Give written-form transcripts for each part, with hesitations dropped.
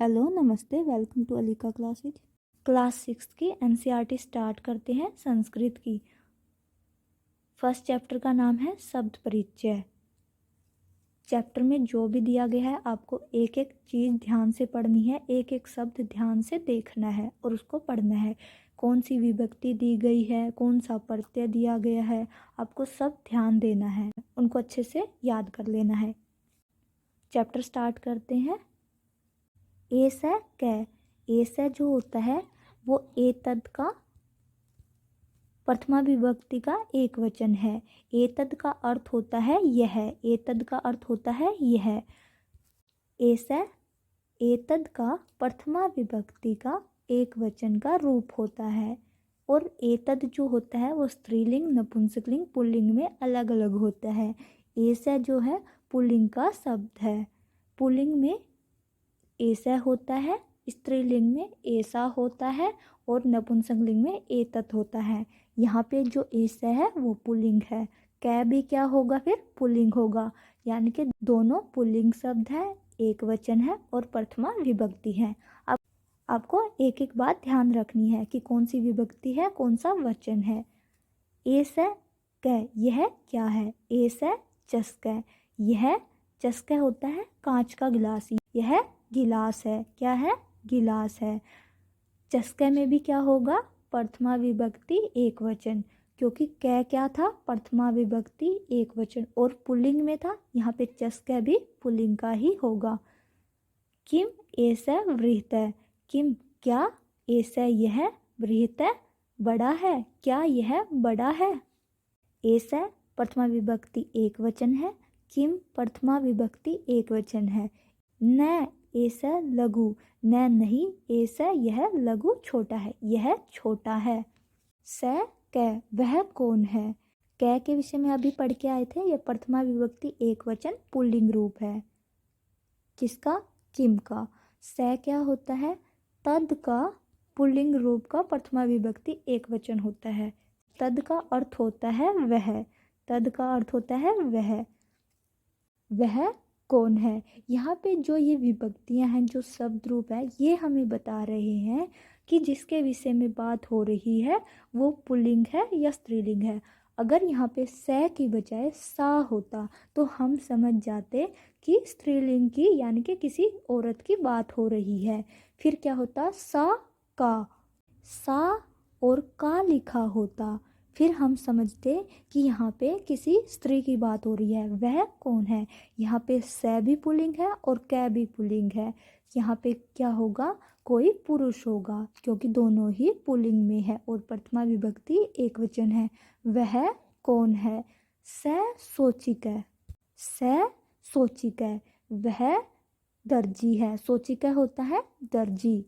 Hello नमस्ते, welcome to अलीका classes. Class 6 की NCERT start करते हैं संस्कृत की। फर्स्ट चैप्टर का नाम है शब्द परिचय। चैप्टर में जो भी दिया गया है आपको एक एक चीज़ ध्यान से पढ़नी है, एक एक शब्द ध्यान से देखना है और उसको पढ़ना है। कौन सी विभक्ति दी गई है, कौन सा प्रत्यय दिया गया है, आपको सब ध्यान देना है, उनको अच्छे से याद कर लेना है। चैप्टर स्टार्ट करते हैं। ऐसा कै, ऐसा जो होता है वो एतद का प्रथमा विभक्ति का एक वचन है। एतद का अर्थ होता है यह, एतद का अर्थ होता है यह। ऐसा एतद का प्रथमा विभक्ति का एक वचन का रूप होता है। और एतद जो होता है वो स्त्रीलिंग, नपुंसकलिंग, पुल्लिंग में अलग अलग होता है। ऐसा जो है पुल्लिंग का शब्द है। पुल्लिंग में ऐसा होता है, स्त्रीलिंग में ऐसा होता है और नपुंसकलिंग में एतत होता है। यहाँ पे जो ऐसा है वो पुल्लिंग है, कै भी क्या होगा फिर पुल्लिंग होगा। यानी कि दोनों पुल्लिंग शब्द है, एक वचन है और प्रथमा विभक्ति है। अब आपको एक एक बात ध्यान रखनी है कि कौन सी विभक्ति है, कौन सा वचन है। ऐसा कै, यह क्या है। ऐसा चस्कै, यह चस्कै होता है कांच का गिलास, यह गिलास है। क्या है, गिलास है। चस्कै में भी क्या होगा, प्रथमा विभक्ति एक वचन, क्योंकि कै क्या था, प्रथमा विभक्ति एक वचन और पुल्लिंग में था। यहाँ पे चस्कै भी पुल्लिंग का ही होगा। किम ऐसा वृहत, किम क्या, ऐसा यह, वृहत बड़ा है, क्या यह बड़ा है। ऐसा प्रथमा विभक्ति एक वचन है, किम प्रथमा विभक्ति एक वचन है। न ऐसा लघु, न नहीं, ऐसा यह लघु छोटा है, यह छोटा है। स कै, वह कौन है। कै के विषय में अभी पढ़ के आए थे, यह प्रथमा विभक्ति एक वचन पुल्लिंग रूप है। किसका, किम का। स क्या होता है, तद का पुल्लिंग रूप का प्रथमा विभक्ति एक वचन होता है। तद का अर्थ होता है वह, तद का अर्थ होता है वह कौन है। यहाँ पे जो ये विभक्तियाँ हैं, जो शब्द रूप है, ये हमें बता रहे हैं कि जिसके विषय में बात हो रही है वो पुल्लिंग है या स्त्रीलिंग है। अगर यहाँ पे स की बजाय सा होता तो हम समझ जाते कि स्त्रीलिंग की, यानी कि किसी औरत की बात हो रही है। फिर क्या होता, सा का, सा और का लिखा होता, फिर हम समझते कि यहाँ पे किसी स्त्री की बात हो रही है। वह कौन है, यहाँ पे स भी पुल्लिंग है और कै भी पुल्लिंग है। यहाँ पे क्या होगा, कोई पुरुष होगा, क्योंकि दोनों ही पुल्लिंग में है और प्रथमा विभक्ति एक वचन है। वह कौन है। स सोचिकै, स सोचिकै, वह दर्जी है। सोचिकै होता है दर्जी।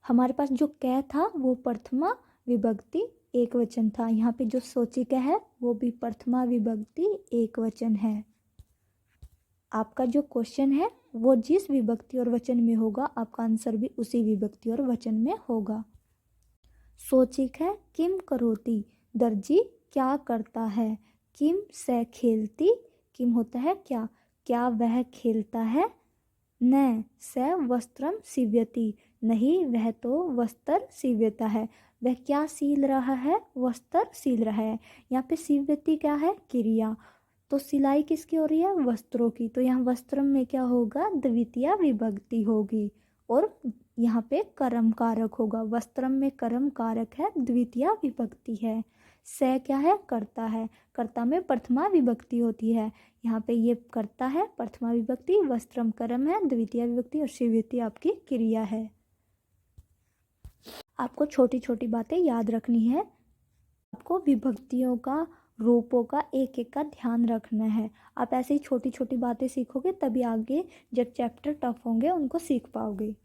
हमारे पास जो कै था वो प्रथमा विभक्ति एक वचन था, यहाँ पे जो सोचिकै है वो भी प्रथमा विभक्ति एक वचन है। आपका जो क्वेश्चन है वो जिस विभक्ति और वचन में होगा, आपका आंसर भी उसी विभक्ति और वचन में होगा। सोचिकै किम करोति, दर्जी क्या करता है। किम से खेलती, किम होता है क्या, क्या वह खेलता है। न स वस्त्रम सीव्यति, नहीं वह तो वस्त्र सीव्यता है। वह क्या सील रहा है, वस्त्र सील रहा है। यहाँ पे सीव्यति क्या है, क्रिया, तो सिलाई किसकी हो रही है, वस्त्रों की, तो यहाँ वस्त्रम में क्या होगा, द्वितीय विभक्ति होगी और यहाँ पे कर्म कारक होगा। वस्त्रम में कर्म कारक है, द्वितीय विभक्ति है। स क्या है, करता है, कर्ता में प्रथमा विभक्ति होती है। यहाँ पे ये करता है प्रथमा विभक्ति, वस्त्रम कर्म है, द्वितीय विभक्ति और शिव्यति आपकी क्रिया है। आपको छोटी छोटी बातें याद रखनी है, आपको विभक्तियों का, रूपों का एक एक का ध्यान रखना है। आप ऐसे ही छोटी छोटी बातें सीखोगे तभी आगे जब चैप्टर टफ होंगे उनको सीख पाओगे।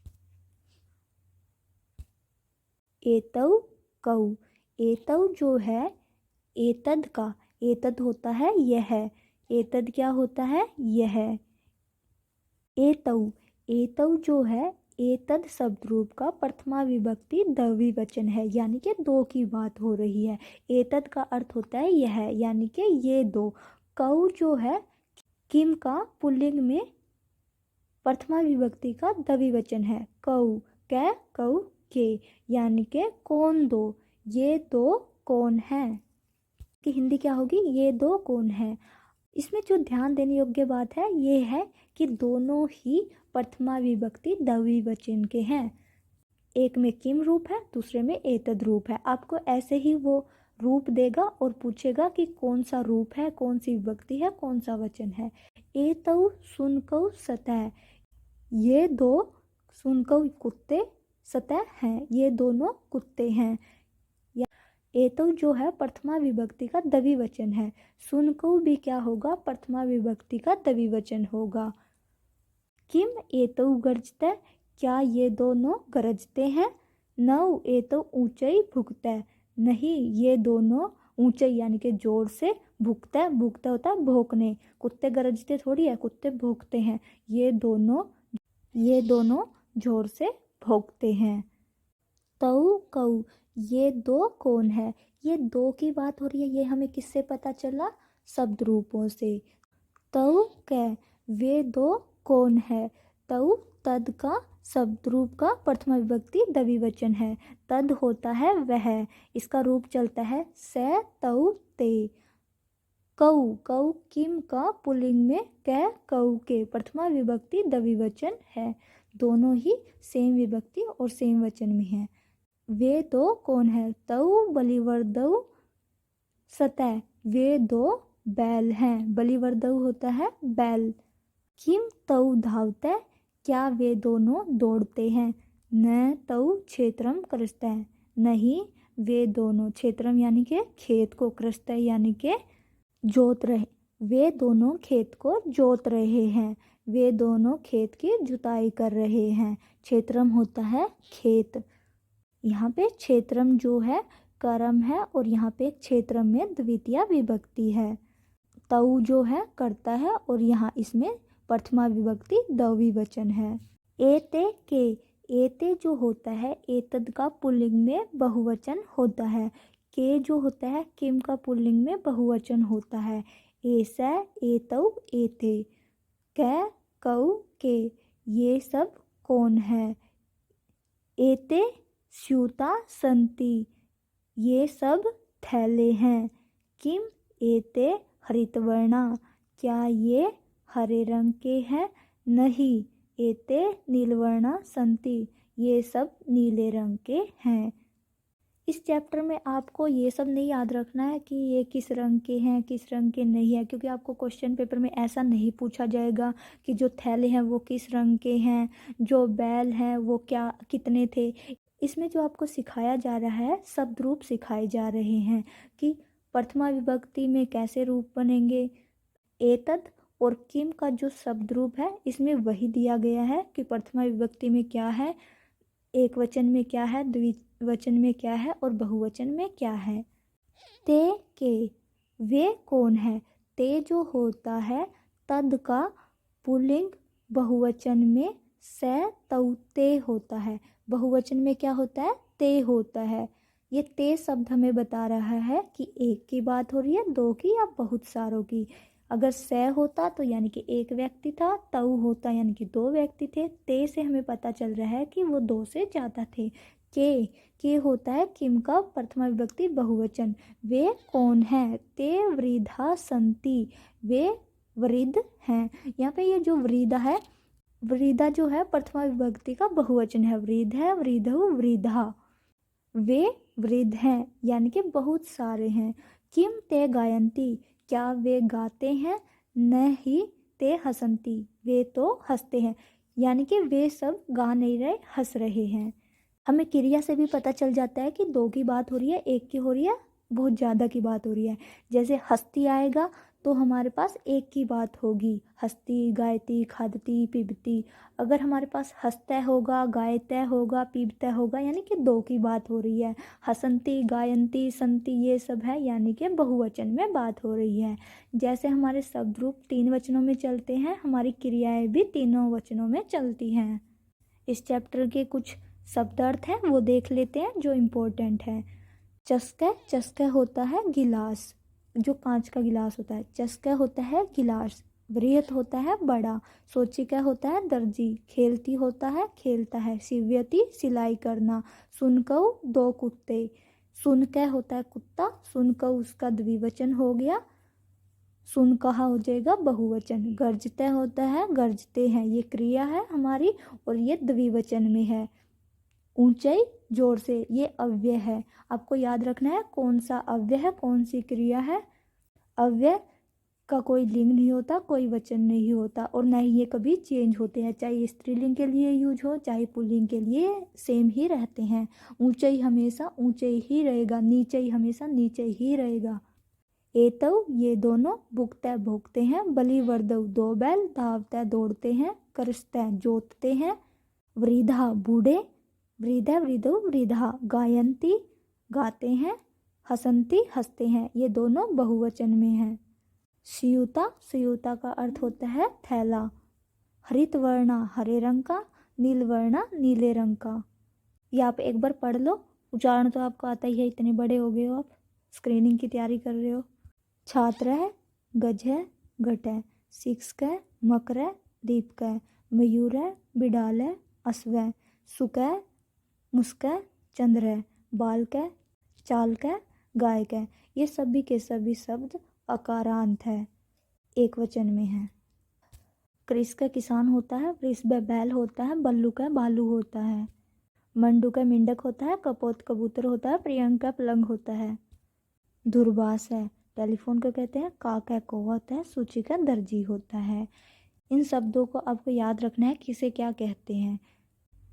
एतौ कौ, एतौ जो है एतद का, एतद होता है यह, एतद क्या होता है यह। एतौ, एतौ जो है एतद शब्द रूप का प्रथमा विभक्ति द्विवचन है, यानी कि दो की बात हो रही है। एतद का अर्थ होता है यह, यानी कि ये दो। कौ जो है किम का पुल्लिंग में प्रथमा विभक्ति का द्विवचन है। कऊ, कै, कऊ, के, यानी के कौन दो, ये दो कौन है। कि हिंदी क्या होगी, ये दो कौन है। इसमें जो ध्यान देने योग्य बात है ये है कि दोनों ही प्रथमा विभक्ति द्विवचन के हैं। एक में किम रूप है, दूसरे में एतद रूप है। आपको ऐसे ही वो रूप देगा और पूछेगा कि कौन सा रूप है, कौन सी विभक्ति है, कौन सा वचन है। एतौ सुनकौ सतह, ये दो सुनकौ कुत्ते, सतह हैं, ये दोनों कुत्ते हैं। एतौ जो है प्रथमा विभक्ति का द्विवचन है। सुनकौ भी क्या होगा, प्रथमा विभक्ति का द्विवचन होगा। किम एतौ गर्जते, क्या ये दोनों गरजते हैं। नौ एतौ ऊंचाई भुगते, नहीं ये दोनों ऊंचाई यानी कि जोर से भुगते, भुगते होता है भौंकने, कुत्ते गरजते थोड़ी है, कुत्ते भौंकते हैं। ये दोनों जोर से भौंकते हैं। तौ कऊ, ये दो कौन है। ये दो की बात हो रही है, ये हमें किससे पता चला, शब्द रूपों से। तौ कै, वे दो कौन है। तौ तद का शब्द रूप का प्रथमा विभक्ति द्विवचन है। तद होता है वह, इसका रूप चलता है से, तौ, ते। कऊ, कऊ किम का पुल्लिंग में, कै, कऊ के प्रथमा विभक्ति द्विवचन है। दोनों ही सेम विभक्ति और सेम वचन में है। वे दो कौन है। तौ बलिवर्दौ सतह, वे दो बैल हैं। बलिवर्दौ होता है बैल। किम तौ धावते, क्या वे दोनों दौड़ते हैं। न तौ क्षेत्रम कृषते, नहीं वे दोनों, क्षेत्रम यानी के खेत को, कृषते यानी के जोत रहे, वे दोनों खेत को जोत रहे हैं। वे दोनों खेत की जुताई कर रहे हैं। क्षेत्रम होता है खेत। यहाँ पे क्षेत्रम जो है कर्म है और यहाँ पे क्षेत्रम में द्वितीय विभक्ति है। तऊ जो है करता है और यहाँ इसमें प्रथमा विभक्ति द्विवचन है। एते के, एते जो होता है एतद का पुल्लिंग में बहुवचन होता है। के जो होता है किम का पुल्लिंग में बहुवचन होता है। ऐसा, एतौ, एते। कै, कऊ, के, ये सब कौन है। एते स्यूता संति, ये सब थैले हैं। किम एते हरितवर्णा, क्या ये हरे रंग के हैं। नहीं एते नीलवर्णा संति, ये सब नीले रंग के हैं। इस चैप्टर में आपको ये सब नहीं याद रखना है कि ये किस रंग के हैं, किस रंग के नहीं है, क्योंकि आपको क्वेश्चन पेपर में ऐसा नहीं पूछा जाएगा कि जो थैले हैं वो किस रंग के हैं, जो बैल हैं वो क्या कितने थे। इसमें जो आपको सिखाया जा रहा है शब्द रूप सिखाए जा रहे हैं कि प्रथमा विभक्ति में कैसे रूप बनेंगे। एतद और किम का जो शब्द रूप है इसमें वही दिया गया है कि प्रथमा विभक्ति में क्या है, एक वचन में क्या है, द्विवचन में क्या है और बहुवचन में क्या है। ते के, वे कौन है। ते जो होता है तद का पुल्लिंग बहुवचन में से, तौ, ते होता है। बहुवचन में क्या होता है, ते होता है। ये ते शब्द हमें बता रहा है कि एक की बात हो रही है, दो की या बहुत सारों की। अगर से होता तो यानी कि एक व्यक्ति था, तऊ होता यानी कि दो व्यक्ति थे, ते से हमें पता चल रहा है कि वो दो से ज़्यादा थे। के होता है किम का प्रथमा विभक्ति बहुवचन। वे कौन है। ते वृद्धा संति, वे वृद्ध हैं। यहाँ पे ये जो वृद्धा है, वृद्धा जो है प्रथमा विभक्ति का बहुवचन है। वृद्ध है, वृद्धौ, वृद्धा, वे वृद्ध हैं यानी कि बहुत सारे हैं। किम ते गायंती, क्या वे गाते हैं। न ही ते हसंती, वे तो हंसते हैं, यानी कि वे सब गा नहीं रहे, हंस रहे हैं। हमें क्रिया से भी पता चल जाता है कि दो की बात हो रही है, एक की हो रही है, बहुत ज़्यादा की बात हो रही है। जैसे हस्ती आएगा तो हमारे पास एक की बात होगी, हस्ती, गायती, खादती, पीबती। अगर हमारे पास हंसता होगा, गायता होगा, पीबता होगा, यानी कि दो की बात हो रही है। हसंती, गायंती, संती ये सब है यानी कि बहुवचन में बात हो रही है। जैसे हमारे शब्द रूप तीन वचनों में चलते हैं, हमारी क्रियाएं भी तीनों वचनों में चलती हैं। इस चैप्टर के कुछ शब्द अर्थ हैं वो देख लेते हैं जो इम्पोर्टेंट है। चस्का, चस्का होता है गिलास, जो कांच का गिलास होता है, चस्का होता है गिलास। वृहत होता है बड़ा, सोचिका होता है दर्जी, खेलती होता है खेलता है, सीव्यति सिलाई करना, सुनकऊ दो कुत्ते, सुनकह होता है कुत्ता, सुनकऊ उसका द्विवचन हो गया, सुन कहा हो जाएगा बहुवचन, गर्जते होता है गर्जते हैं, ये क्रिया है हमारी और ये द्विवचन में है। ऊंचाई जोर से, ये अव्यय है। आपको याद रखना है कौन सा अव्यय है, कौन सी क्रिया है। अव्यय का कोई लिंग नहीं होता, कोई वचन नहीं होता और ना ही ये कभी चेंज होते हैं, चाहे स्त्रीलिंग के लिए यूज हो चाहे पुल्लिंग के लिए सेम ही रहते हैं। ऊंचाई हमेशा ऊंचे ही रहेगा, नीचे हमेशा नीचे ही रहेगा। एतव ये दोनों, भुगते भोगते हैं, बलिवर्दव दो बैल, धावते दौड़ते हैं, करसते जोतते हैं, वृद्धा बूढ़े, वृद्धा वृद्धो वृद्धा, गायंती गाते हैं, हसंती हंसते हैं, ये दोनों बहुवचन में हैं। स्यूता, स्यूता का अर्थ होता है थैला। हरित वर्णा हरे रंग का, नील वर्णा नीले रंग का। ये आप एक बार पढ़ लो, उच्चारण तो आपको आता ही है, इतने बड़े हो गए हो आप, स्क्रीनिंग की तैयारी कर रहे हो। छात्र है, गज है, घट है, शिक्षक है, मकर है, दीपक है, मयूर है, बिडाल है, अश्व है, सुक है, मुस्क है, चंद्र है, बालक है, चालक है, गायक है। ये सभी के सभी शब्द अकारांत है, एक वचन में है। कृष का किसान होता है, वृषभ बैल होता है, बल्लू का भालू होता है, मंडू का मेंढक होता है, कपोत कबूतर होता है, प्रियंका पलंग होता है। दूरभाष है, टेलीफोन को कहते हैं, काका कौवा होता है, सूची का दर्जी होता है। इन शब्दों को आपको याद रखना है किसे क्या कहते हैं।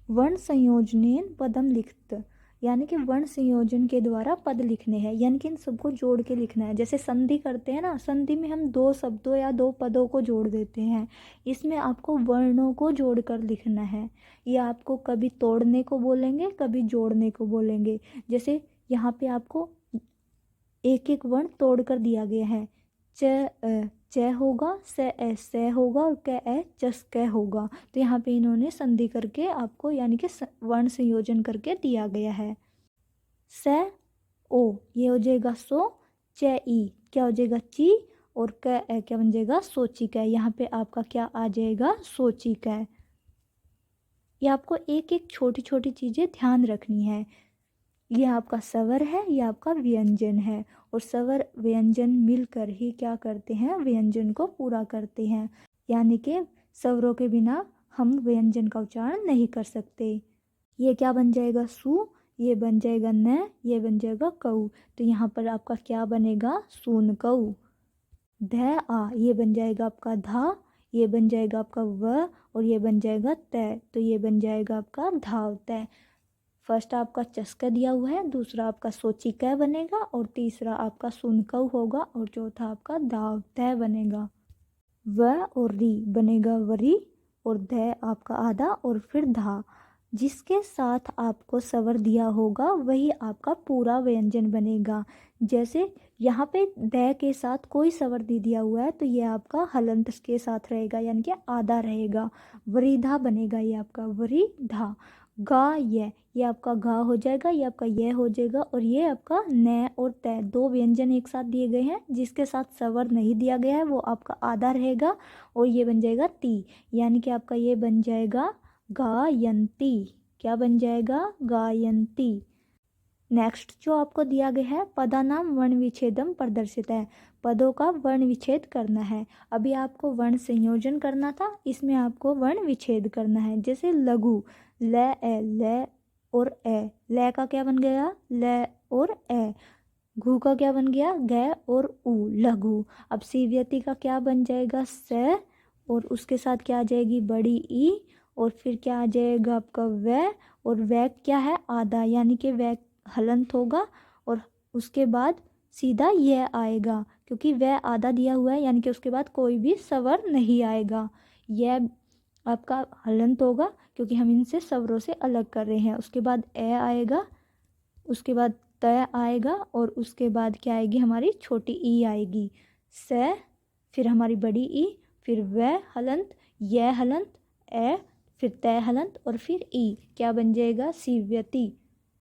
वर्ण संयोजनेन पदम लिखत, यानी कि वर्ण संयोजन के द्वारा पद लिखने हैं, यानी कि इन सबको जोड़ के लिखना है। जैसे संधि करते हैं ना, संधि में हम दो शब्दों या दो पदों को जोड़ देते हैं, इसमें आपको वर्णों को जोड़कर लिखना है। ये आपको कभी तोड़ने को बोलेंगे, कभी जोड़ने को बोलेंगे। जैसे यहाँ पे आपको एक एक वर्ण तोड़कर दिया गया है, च होगा, से होगा और चस क होगा। तो यहाँ पे इन्होंने संधि करके आपको यानी कि वर्ण संयोजन करके दिया गया है। से ओ ये हो जाएगा सो, च ई क्या हो जाएगा ची, और क्या बन जाएगा सोची क। यहाँ पे आपका क्या आ जाएगा सोची क। ये आपको एक एक छोटी छोटी चीज़ें ध्यान रखनी है। ये आपका स्वर है, ये आपका व्यंजन है, और स्वर व्यंजन मिलकर ही क्या करते हैं, व्यंजन को पूरा करते हैं। यानी कि स्वरों के बिना हम व्यंजन का उच्चारण नहीं कर सकते। ये क्या बन जाएगा सु, ये बन जाएगा न, ये बन जाएगा कऊ। तो यहाँ पर आपका क्या बनेगा सून कऊ। ध आ ये बन जाएगा आपका धा, ये बन जाएगा आपका व, और ये बन जाएगा तय। तो ये बन जाएगा आपका धाव तय। फर्स्ट आपका चस्का दिया हुआ है, दूसरा आपका सोचिका बनेगा, और तीसरा आपका सुनकऊ होगा, और चौथा आपका दाव तय बनेगा। व और री बनेगा वरी, और ध आपका आधा और फिर धा। जिसके साथ आपको स्वर दिया होगा वही आपका पूरा व्यंजन बनेगा। जैसे यहाँ पे द के साथ कोई स्वर नहीं दिया हुआ है तो ये आपका हलंत के साथ रहेगा, यानी कि आधा रहेगा। वरीधा बनेगा ये आपका वरीधा। गा ये आपका घा हो जाएगा, ये आपका ये हो जाएगा, और ये आपका न और तय दो व्यंजन एक साथ दिए गए हैं। जिसके साथ स्वर नहीं दिया गया है वो आपका आधा रहेगा, और ये बन जाएगा ती, यानी कि आपका ये बन जाएगा गायंती। क्या बन जाएगा गायंती। नेक्स्ट जो आपको दिया गया है पदानाम वर्ण विच्छेदम प्रदर्शित है, पदों का वर्ण विच्छेद करना है। अभी आपको वर्ण संयोजन करना था, इसमें आपको वर्ण विच्छेद करना है। जैसे लघु ल और ए, ल का क्या बन गया ल और ए। घू का क्या बन गया ग और उ, लघु। अब सीव्यति का क्या बन जाएगा स, और उसके साथ क्या आ जाएगी बड़ी ई, और फिर क्या आ जाएगा आपका व, और व क्या है आधा, यानी कि व हलंत होगा, और उसके बाद सीधा यह आएगा क्योंकि वह आधा दिया हुआ है, यानी कि उसके बाद कोई भी स्वर नहीं आएगा। यह आपका हलंत होगा क्योंकि हम इनसे स्वरों से अलग कर रहे हैं। उसके बाद ए आएगा, उसके बाद तय आएगा, और उसके बाद क्या आएगी हमारी छोटी ई आएगी स, फिर हमारी बड़ी ई, फिर वह हलंत, यह हलंत, ए, फिर तय हलंत, और फिर ई। क्या बन जाएगा सीव्यति।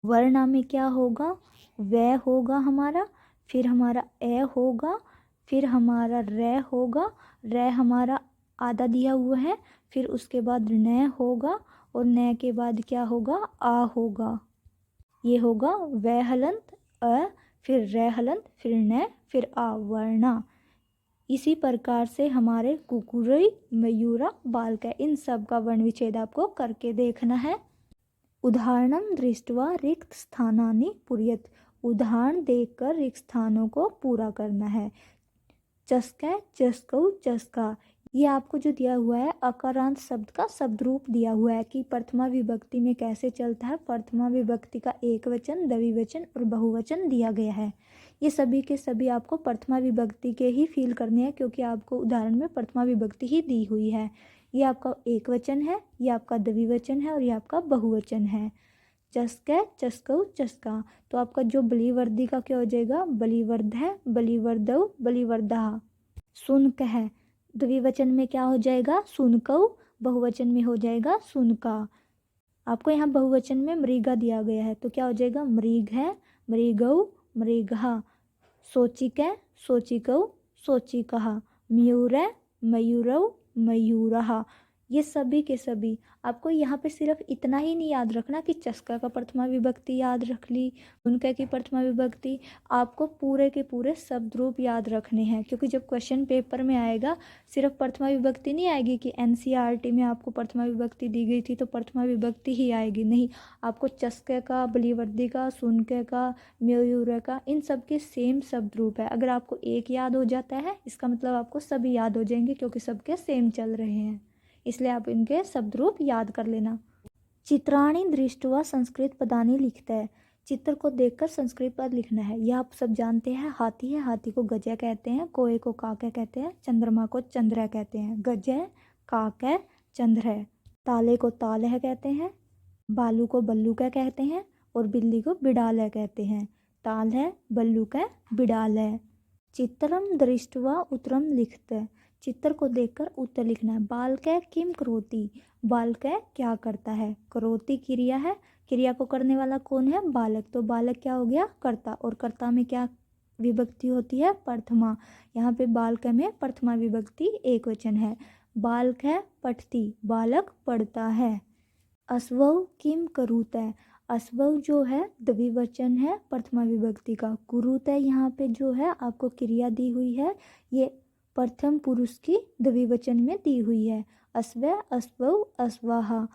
वर्णा में क्या होगा वह होगा हमारा, फिर हमारा ए होगा, फिर हमारा रे होगा, रे हमारा आधा दिया हुआ है, फिर उसके बाद न होगा और न के बाद क्या होगा, आ होगा। ये होगा व हलंत अ, फिर रे हलंत, फिर न, फिर आ वर्णा। इसी प्रकार से हमारे कुकुरई, मयूरा, बालक, इन सब का वर्ण विच्छेद आपको करके देखना है। उदाहरणं दृष्ट्वा रिक्त स्थानानि पूरयेत्। उदाहरण देखकर रिक्त स्थानों को पूरा करना है। चस्कै, चस्कौ, चस्का, ये आपको जो दिया हुआ है अकारांत शब्द का शब्द रूप दिया हुआ है कि प्रथमा विभक्ति में कैसे चलता है। प्रथमा विभक्ति का एक वचन, द्विवचन और बहुवचन दिया गया है। ये सभी के सभी आपको प्रथमा विभक्ति के ही फील करने हैं, क्योंकि आपको उदाहरण में प्रथमा विभक्ति ही दी हुई है। ये आपका एक वचन है, ये आपका द्विवचन है और ये आपका बहुवचन है। चस्कै, चस्कौ, चस्का, तो आपका जो बलिवर्दी का क्या हो जाएगा, बलिवर्ध है, बलिवर्दौ, बलिवर्धा। सुनक है, द्विवचन में क्या हो जाएगा, सुनकौ, बहुवचन में हो जाएगा सुनका। आपको यहाँ बहुवचन में मृगा दिया गया है तो क्या हो जाएगा, मृग है, मृगौ, मृगहा। सोचिकै, सोचिकौ, सोचिकहा। मयूरै, मयूरौ, मयूरहा। ये सभी के सभी आपको यहाँ पे सिर्फ इतना ही नहीं याद रखना कि चस्का का प्रथमा विभक्ति याद रख ली, उनका की प्रथमा विभक्ति, आपको पूरे के पूरे शब्द रूप याद रखने हैं। क्योंकि जब क्वेश्चन पेपर में आएगा सिर्फ प्रथमा विभक्ति नहीं आएगी कि एनसीईआरटी में आपको प्रथमा विभक्ति दी गई थी तो प्रथमा विभक्ति ही आएगी, नहीं, आपको चस्के का, बलिवर्दी का, सुनके का, मयूर का, इन सब के सेम शब्द रूप है। अगर आपको एक याद हो जाता है इसका मतलब आपको सभी याद हो जाएंगे, क्योंकि सबके सेम चल रहे हैं, इसलिए आप इनके शब्द रूप याद कर लेना। चित्राणि दृष्ट्वा संस्कृत पदानि लिखते हैं। चित्र को देखकर संस्कृत पद लिखना है। यह आप सब जानते हैं, हाथी है, हाथी को गजय कहते हैं, कोए को काके कहते हैं, चंद्रमा को चंद्र कहते हैं। गजय, काके, चंद्र। ताले को ताल कहते हैं, बालू को बल्लू कहते हैं और बिल्ली को बिडाल कहते हैं। ताल है, बल्लू का, बिडाल है। चित्रम दृष्ट्वा उत्तरम लिखते, चित्र को देखकर उत्तर लिखना है। बालक किम करोति, बालक क्या करता है, करोति क्रिया है, क्रिया को करने वाला कौन है, बालक, तो बालक क्या हो गया, कर्ता, और कर्ता में क्या विभक्ति होती है, प्रथमा। यहाँ पे बालक में प्रथमा विभक्ति एक वचन है। बालक है, पठती, बालक पढ़ता है। अश्वौ किम करुते, अश्वौ जो है द्विवचन है प्रथमा विभक्ति का। कुरुते यहाँ पे जो है आपको क्रिया दी हुई है, ये प्रथम पुरुष की द्विवचन में दी हुई है। अश्व, अश्वौ, अश्वाहा।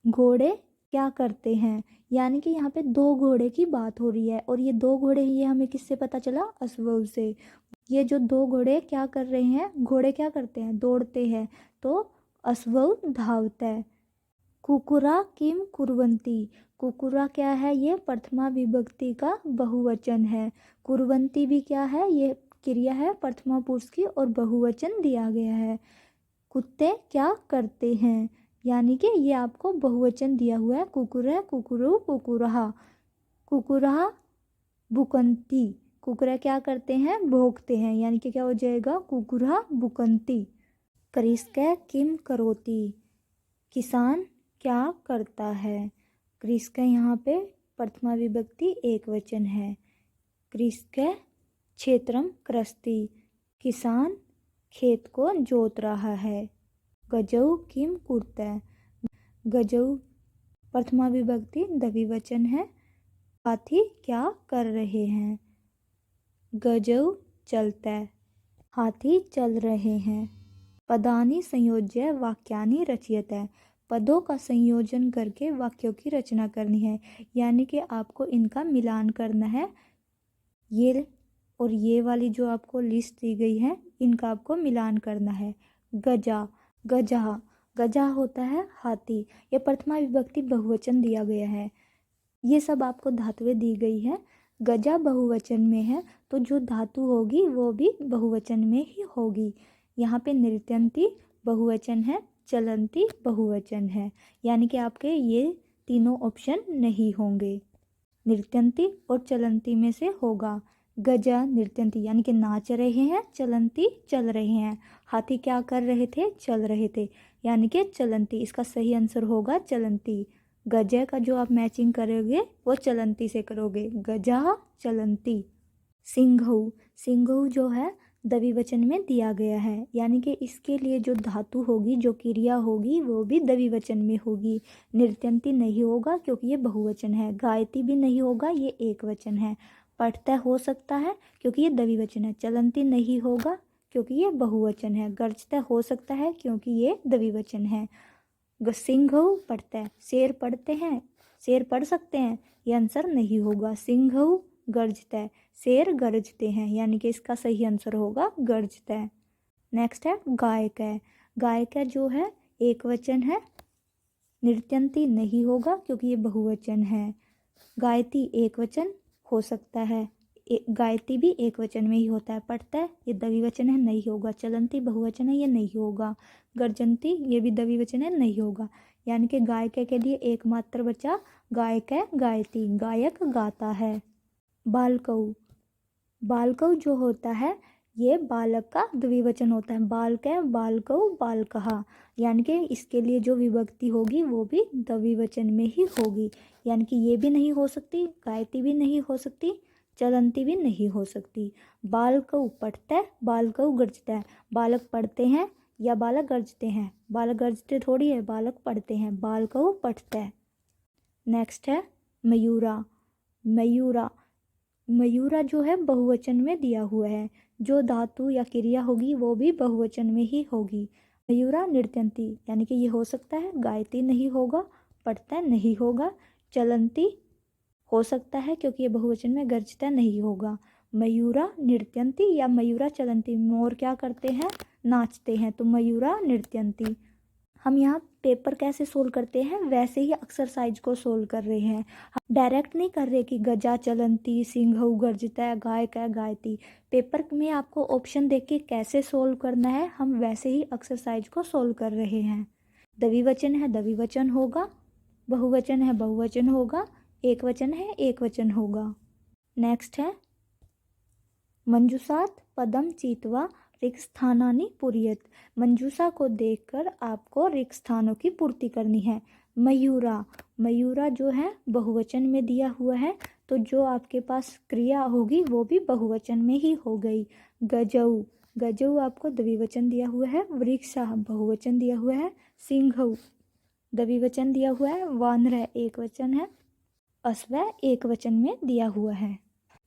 घोड़े क्या करते हैं, यानी कि यहाँ पे दो घोड़े की बात हो रही है, और ये दो घोड़े ये हमें किससे पता चला, अश्वौ से। ये जो दो घोड़े क्या कर रहे हैं, घोड़े क्या करते हैं, दौड़ते हैं, तो अश्वौ धावते। कुकुरा किम कुर्वन्ति, कुकुरा क्या है, ये प्रथमा विभक्ति का बहुवचन है। कुर्वन्ति भी क्या है, ये क्रिया है प्रथमा पुरुष की और बहुवचन दिया गया है। कुत्ते क्या करते हैं, यानी कि ये आपको बहुवचन दिया हुआ है। कुकुर, कुकुरु, कुकुरहा। कुकुरहा भुकंती, कुकुरा क्या करते हैं, भोंकते हैं, यानी कि क्या हो जाएगा, कुकुरहा भुकंती। कृषक किम करोति, किसान क्या करता है। कृषक यहाँ पे प्रथमा विभक्ति एक वचन है। कृषक क्षेत्रम कृषति, किसान खेत को जोत रहा है। गजौ किम कुरते, गजौ प्रथमा विभक्ति द्विवचन है। हाथी क्या कर रहे हैं, गजौ चलते, हाथी चल रहे हैं। पदानि संयोज्य वाक्यानि रचयते, पदों का संयोजन करके वाक्यों की रचना करनी है, यानी कि आपको इनका मिलान करना है। ये और ये वाली जो आपको लिस्ट दी गई है इनका आपको मिलान करना है। गजा, गजहा, गजा होता है हाथी, ये प्रथमा विभक्ति बहुवचन दिया गया है। ये सब आपको धातुएं दी गई है। गजा बहुवचन में है तो जो धातु होगी वो भी बहुवचन में ही होगी। यहाँ पे नृत्यंती बहुवचन है, चलंती बहुवचन है, यानी कि आपके ये तीनों ऑप्शन नहीं होंगे। नृत्यंती और चलंती में से होगा। गजा नृत्यंती यानी कि नाच रहे हैं, चलंती चल रहे हैं। हाथी क्या कर रहे थे, चल रहे थे, यानी कि चलंती। इसका सही आंसर होगा चलंती। गजा का जो आप मैचिंग करोगे वो चलंती से करोगे। गजा चलंती। सिंघऊ, सिंघऊ जो है द्विवचन में दिया गया है, यानी कि इसके लिए जो धातु होगी, जो क्रिया होगी, वो भी द्विवचन में होगी। नृत्यंती नहीं होगा क्योंकि ये बहुवचन है। गायती भी नहीं होगा, ये एक वचन है। पठते हो सकता है क्योंकि ये द्विवचन है। चलंती नहीं होगा क्योंकि ये बहुवचन है। गर्जते हो सकता है क्योंकि ये द्विवचन है। सिंघऊ पढ़ते हैं। शेर पढ़ते हैं, शेर पढ़ सकते हैं, ये आंसर नहीं होगा। सिंघऊ गर्जते हैं, शेर गरजते हैं, यानी कि इसका सही आंसर होगा गर्जते हैं। नेक्स्ट है गायक है। गायक है जो है एक वचन है। नृत्यंती नहीं होगा क्योंकि ये बहुवचन है। गायती एक वचन हो सकता है, गायती भी एक वचन में ही होता है। पढ़ता है, ये द्विवचन है, नहीं होगा। चलंती बहुवचन है, ये नहीं होगा। गर्जंती ये भी द्विवचन है, नहीं होगा। यानी कि गायक के लिए एकमात्र बचा गायक है, गायती। गायक गाता है। बालकऊ, बालकऊ जो होता है ये बालक का द्विवचन होता है। बालक है, बालकऊ, बालकहा, यानी कि इसके लिए जो विभक्ति होगी वो भी द्विवचन में ही होगी। यानी कि ये भी नहीं हो सकती, गायती भी नहीं हो सकती, चलंती भी नहीं हो सकती। बालकऊ पढ़ता है, बालकऊ गरजता है। बालक पढ़ते हैं या बालक गरजते हैं? बालक गरजते थोड़ी है, बालक पढ़ते हैं। बालकऊ पढ़ता है। नेक्स्ट है मयूरा। मयूरा, मयूरा जो है बहुवचन में दिया हुआ है। जो धातु या क्रिया होगी वो भी बहुवचन में ही होगी। मयूरा नृत्यंती, यानी कि ये हो सकता है। गायती नहीं होगा, पढ़ता नहीं होगा, चलंती हो सकता है क्योंकि ये बहुवचन में, गरजता नहीं होगा। मयूरा नृत्यंती या मयूरा चलंती। मोर क्या करते हैं? नाचते हैं, तो मयूरा नृत्यंती। हम यहाँ पेपर कैसे सोल्व करते हैं वैसे ही एक्सरसाइज को सोल्व कर रहे हैं। हम डायरेक्ट नहीं कर रहे कि गजा चलंती, सिंघऊ गरजता है, गायक है, गायती। पेपर में आपको ऑप्शन देख के कैसे सोल्व करना है, हम वैसे ही एक्सरसाइज को सोल्व कर रहे हैं। द्विवचन है, द्विवचन होगा। बहुवचन है, बहुवचन होगा। एक वचन है, एक वचन होगा। नेक्स्ट है मंजूषात पदम चीतवा रिक्स्थानानि पूर्यत। मंजूषा को देखकर आपको रिक्त स्थानों की पूर्ति करनी है। मयूरा, मयूरा जो है बहुवचन में दिया हुआ है, तो जो आपके पास क्रिया होगी वो भी बहुवचन में ही हो गई। गजऊ, गजऊ आपको द्विवचन दिया हुआ है। वृक्षा बहुवचन दिया हुआ है। सिंघऊ द्विवचन दिया हुआ है। वानर एक वचन है। अश्व एक वचन में दिया हुआ है।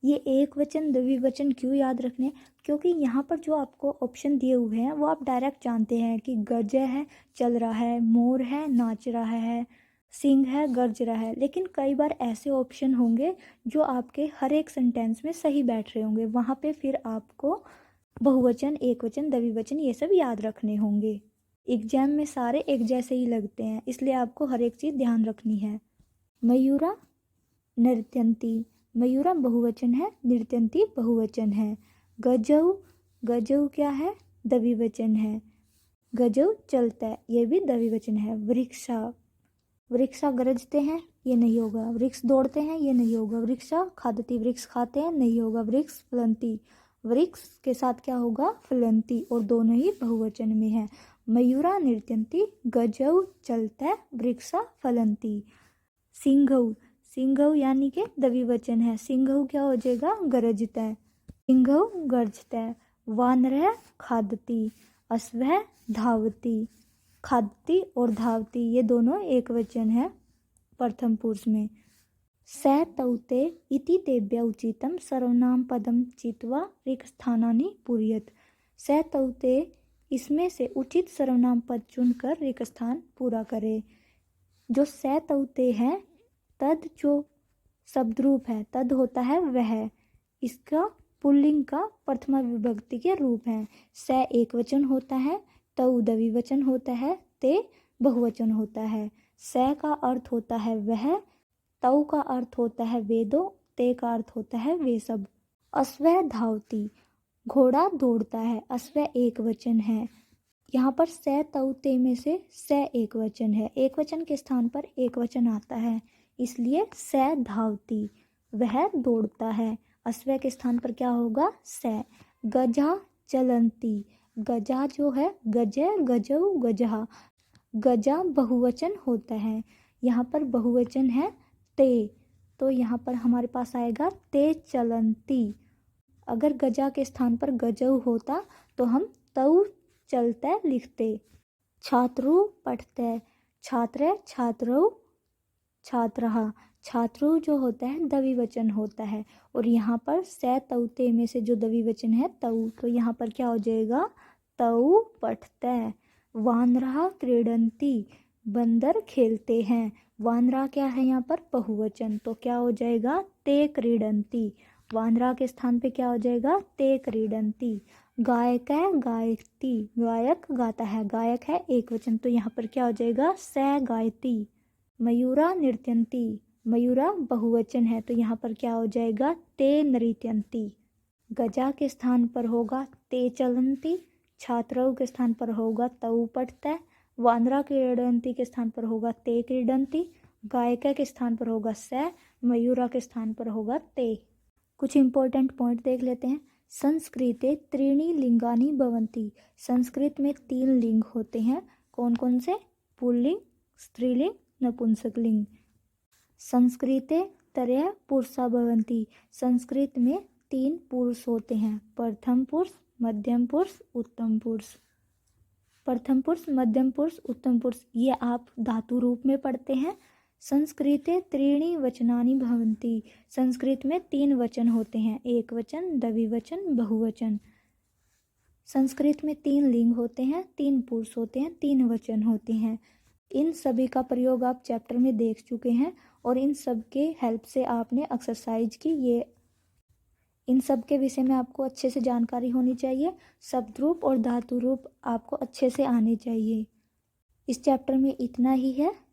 ये एक वचन द्विवचन क्यों याद रखने? क्योंकि यहाँ पर जो आपको ऑप्शन दिए हुए हैं वो आप डायरेक्ट जानते हैं कि गज है, चल रहा है, मोर है, नाच रहा है, सिंह है, गरज रहा है। लेकिन कई बार ऐसे ऑप्शन होंगे जो आपके हर एक सेंटेंस में सही बैठ रहे होंगे, वहाँ पे फिर आपको बहुवचन, एक वचन, द्विवचन ये सब याद रखने होंगे। एग्जाम में सारे एक जैसे ही लगते हैं, इसलिए आपको हर एक चीज़ ध्यान रखनी है। मयूरा नृत्यंती, मयूरा बहुवचन है, नृत्यंती बहुवचन है। गजऊ, गजऊ क्या है? द्विवचन है। गजऊ चलता है, ये भी द्विवचन है। वृक्षा, वृक्षा गरजते हैं, ये नहीं होगा। वृक्ष दौड़ते हैं, ये नहीं होगा। वृक्षा खादती, वृक्ष खाते हैं, नहीं होगा। वृक्ष फलंती, वृक्ष के साथ क्या होगा? फलंती, और दोनों ही बहुवचन में है। मयूरा नृत्यंती, गजऊ चलता है, वृक्षा फलंती। सिंघऊ, सिंघऊ यानी कि द्विवचन है। सिंघऊ क्या हो जाएगा? गरजता है। सिंघऊ गरजता है। वानर खादती, अश्व धावती। खादती और धावती ये दोनों एक वचन है प्रथम पुरुष में। स तौते इति तेभ्य उचितम सर्वनाम पदम चित्वा रिक्स्थानानि पूर्यत। स तौते, इसमें से उचित सर्वनाम पद चुनकर रिक्त स्थान पूरा करे। जो स तौते हैं, तद जो शब्द रूप है, तद होता है वह, इसका पुल्लिंग का प्रथमा विभक्ति के रूप है। स एक वचन होता है, तौ द्विवचन होता है, ते बहुवचन होता है। स का अर्थ होता है वह, तौ का अर्थ होता है वे दो, ते का अर्थ होता है वे सब। अश्व धावती, घोड़ा दौड़ता है। अश्व एक वचन है। यहाँ पर स तौ ते में से स एक वचन है। एक वचन के स्थान पर एक वचन आता है, इसलिए स धावती, वह दौड़ता है। अश्व के स्थान पर क्या होगा? स। गजा चलंती, गजा जो है, गज, गजऊ, गजहा। गजा बहुवचन होता है, यहाँ पर बहुवचन है ते, तो यहाँ पर हमारे पास आएगा ते चलंती। अगर गजा के स्थान पर गजऊ होता तो हम तऊ चलते लिखते। छात्रु पठते, छात्रे छात्रौ, छात्रः। छात्रु जो होता है द्विवचन होता है और यहाँ पर से तौते में से जो द्विवचन है तऊ, तो यहाँ पर क्या हो जाएगा तऊ पठते। वानरः क्रीडन्ति, बंदर खेलते हैं। वानरा क्या है यहाँ पर बहुवचन, तो क्या हो जाएगा ते क्रीडन्ति। वानरा के स्थान पे क्या हो जाएगा ते क्रीडन्ति। गायक है गायती, गायक गाता है, गायक है एक वचन, तो यहाँ पर क्या हो जाएगा से गायती। मयूरा नृत्यन्ति, मयूरा बहुवचन है, तो यहाँ पर क्या हो जाएगा ते नृत्यन्ति। गजा के स्थान पर होगा ते चलन्ति, छात्रौ के स्थान पर होगा तऊ पठते, वानरा क्रीडन्ति के स्थान पर होगा ते क्रीडन्ति, गायक के स्थान पर होगा से, मयूरा के स्थान पर होगा ते। कुछ इंपॉर्टेंट पॉइंट देख लेते हैं। संस्कृते त्रीणि लिंगानि भवन्ति, संस्कृत में 3 लिंग होते हैं। कौन कौन से? पुल्लिंग, स्त्रीलिंग, नपुंसकलिंग। संस्कृते त्रय पुरुषा भवन्ति, संस्कृत में 3 पुरुष होते हैं, प्रथम पुरुष, मध्यम पुरुष, उत्तम पुरुष। प्रथम पुरुष, मध्यम पुरुष, उत्तम पुरुष ये आप धातु रूप में पढ़ते हैं। संस्कृते त्रीणि वचनानि भवन्ति, संस्कृत में 3 वचन होते हैं, एक वचन, द्विवचन, बहुवचन। संस्कृत में 3 लिंग होते हैं, 3 पुरुष होते हैं, 3 वचन होते हैं। इन सभी का प्रयोग आप चैप्टर में देख चुके हैं और इन सब के हेल्प से आपने एक्सरसाइज की। ये इन सब के विषय में आपको अच्छे से जानकारी होनी चाहिए। शब्द रूप और धातु रूप आपको अच्छे से आने चाहिए। इस चैप्टर में इतना ही है।